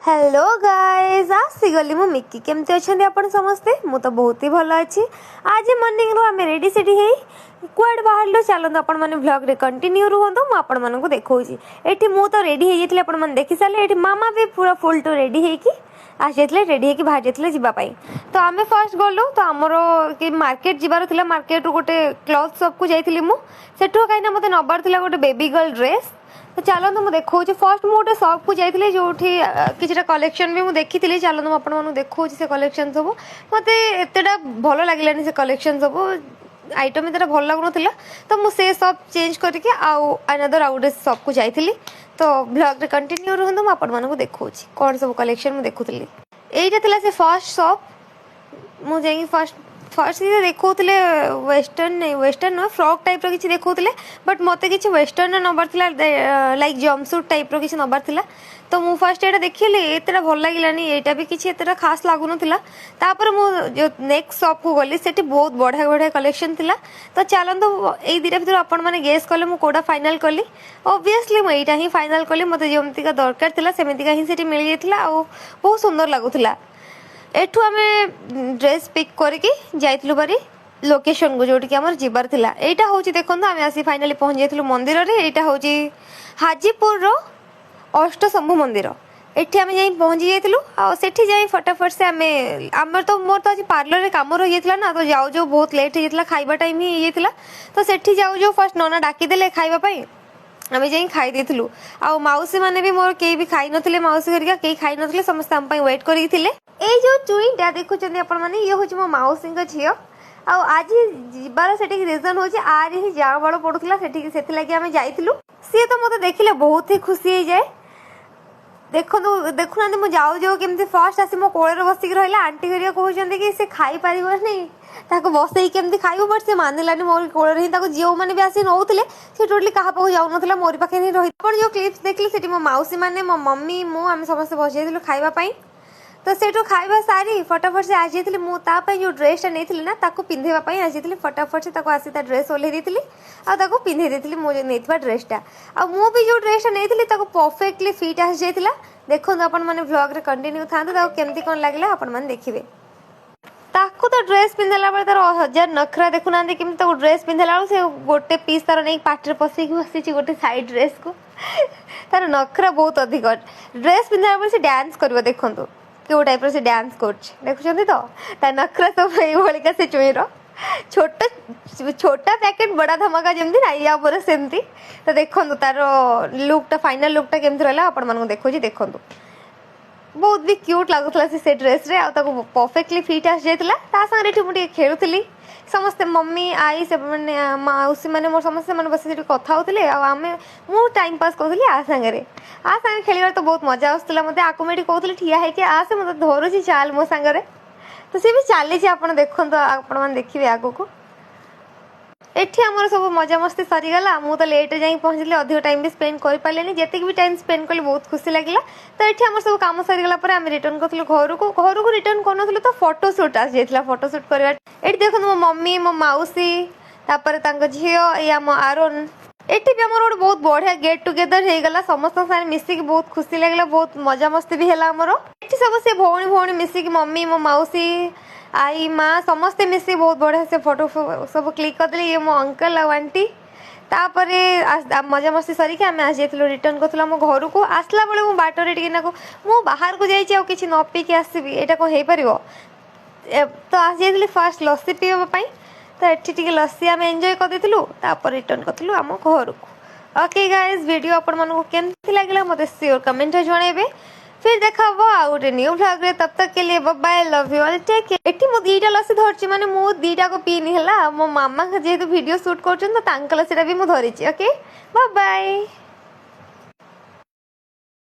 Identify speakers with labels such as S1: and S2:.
S1: Hello guys आसीगली मु Mickey केमती अच्छे आप समस्ते मु तो बहुत ही भल अच्छी आज मॉर्निंग रो आम रेडी सेडी है कुआड बाहर चलते आपण मैंने ब्लॉग रे कंटिन्यू रुहतु मुझे देखी ये मु तो रेडी होती आप देखी सारे ये मामा भी पूरा फुल टू रेडी होगी आसी रेडी होगी बाहर जाते जावाई तो आम फर्स्ट गलु तो आमर कि मार्केट जीवार था मार्केट गोटे क्लथ शॉप को जाइली मुझे कहीं मत नबार था गोटे बेबी गर्ल ड्रेस तो चलते मुझे देखा फर्स्ट मुझे गोटे शॉप को जाइली जो कि कलेक्शन भी मुझे देखी चलते मुझे देखा से कलेक्शन सब मत एतटा भल लगे से कलेक्शन सब आइटम एतटा भल लगुन तो मुझे शॉप चेंज करके अनदर आउ गोटे शॉप को जाइली तो ब्लॉग रे कंटिन्यू रुहतु मुझे देखा कौन सब कलेक्शन मुझे देखुली यहीटा से फर्स्ट शॉप मुझे फर्स्ट देखते वेस्टर्न नुह फ्रॉक टाइप किसी देखते बट मत कि वेस्टर्न नबार लाइक जम्पसूट टाइप किसी नबार तो मुझे फर्स्ट यहाँ देखिए एतटा भल लगे यहाँ भी किसी एतटा खास लगुन जो नेक्स्ट शॉप को गली से बहुत बढ़िया बढ़िया कलेक्शन थिला तो चलते यही दुटा भर आपण मैंने गेस कले मुझे कौटा फाइनाल कली ओबियसली मुझे ही फाइनाल कली मत जमती दरकार था सेमती ही से मिल जाता बहुत सुंदर लगुला एठू आम ड्रेस पिक करके जाइलु बारी लोकेशन को जोटि आमर जीवार थिला एटा होची देखंतु आम आसी फाइनली पहुंच जाइलु मंदिर रे एटा होची हाजीपुर रो अष्टशंभु मंदिर एठी आम जाई पहुंची जाइलु आ सेठी जाई फटाफट से आमर तो मोर तो आज पार्लर रे काम रही जाइतला ना तो जाऊ जो बहुत लेट हो जाइतला खाइबा टाइम ही जाइतला तो सेठी जाऊ जो फर्स्ट नना डाकी देले खाइबा पई आम जा खाई देलु आ मौसी मैंने भी मोर कई भी खाई नथिले मौसी घरिका कई खाई नथिले समस्त आम पई वेट करिथिले ए जो चुईटा देखुचंदी आपण माने ये होची मो मौसी का झियो आ आज जीवार सेठी रीजन होची आर ही जाव बड़ पडुथला सेठी सेति लागि आमे जाइथिलु सी तो मते देखिले बहुत ही खुशी हो जाए देखुना मु जाऊ जाऊ केमती फर्स्ट आसी मो कोଳରେ बसिक रहिला आंटी घरिया कहउचंदी कि से खाई परिबो नहीं ताको बसई केमती खाइबो बट से मानिलानी मोर कोଳରେ ही ताको जियो माने भी आसी नउथिले से टोटली कहा पाखु जाउ नथिला मोरी पाखे ही रहि पण जो क्लिप्स देखली सेठी मो मौसी माने मो मम्मी मु आमे समस्त बसिथिलु खाइबा पई तो से खाइबा सारी फटाफट से आज मुझे जो ड्रेसटा नहीं ना ताको पिंधेवाई आज फटाफट से आसी ड्रेस ओल्हे दी आको पिंधे दी मुझे नहीं ड्रेसटा आ मुझे जो ड्रेसटा नहीं परफेक्टली फिट आसी जाइला देखो आपण मैंने ब्लॉग रे कंटिन्यू था केमती कौन लगे आपण मैंने देखिए ताको तो ड्रेस पिंधला बेले तार हजार नखरा देखुना कि ड्रेस पिंधला से गोटे पीस तार नहीं पार्टी पसई बसी गोटे साइड ड्रेस को तार नखरा बहुत अधिक ड्रेस पिंधला बेले से डांस कर देखो क्यों टाइप से डांस कर देखुं तो नखरा सब यही से चुईर छोटा पैकेट बड़ा धमाका जमती ना या पर सेमती तो देखो तार लुकटा फाइनल लुकटा केमती रहा आपण मानक देखो देखो बहुत भी क्यूट लगुला से ड्रेस रे परफेक्टली फिट आसी जाता सागे मुझे खेलुली समस्ते मम्मी आई से मौसी मैंने मोर समस्ते मैंने बस कथा होते आम मु टाइम पास करी आ सागे खेल तो बहुत मजा आसूला मत आको मुझे कहते ठिया है कि आसे मत धरुची चाल मो सागर तो सी भी चली आप देखो आपण मैंने देखिए आगो एठी आमर सब मजा मस्ती सरीगला मु तो लेट जाई पहुँचली अधिक टाइम भी स्पेंड कर पारे जितने भी टाइम स्पेंड कली बहुत खुशी लगे तो ये आम सब कम सरीगला आम रिटर्न करूँ घर को रिटर्न कर तो फोटोशूट आसी जाता फोटोशूट करवा ये देखो मो मम्मी मो मौसी तापर झील ये आम आरोन एटी भी आम गोटे बहुत बढ़िया गेट टुगेदर हो गला समस्त सारे मिसिक बहुत खुशी लगे बहुत मजा मस्ती भी है आमर ये सब से भौणी भौणी मिसिक मम्मी मो मौसी आई माँ समस्ते मिसिक बहुत बढ़िया से फोटो सब क्लिक करदे ये मो अंकल आ आंटी तापर मजा मस्ती सरिकी आम आज जाइलु रिटर्न करूँ मो घर को आसला बेले मु बाटर टी मु बाहर को जाइए कि न पीकी आसबि एटा कौन हो पार तो आज जाइली फर्स्ट लस्सी पीवाई तो ये लस्सी आम एंजॉय करदेलु तापर रिटर्न करूँ आम घर को ओके गाइस वीडियो आपण मानक केमती लगे मत श्योर कमेंट जनइबे फिर देखा आ गोटे न्यू ब्लॉग रे तब तक के लिए bye love you all take care एठी मो दीटा लस्सी धरची माने मो दीटा को पीनी हला मो मामा जेहेतु वीडियो शूट करछन तो तांकल सेटा भी मो धरिची ओके बाय बाय।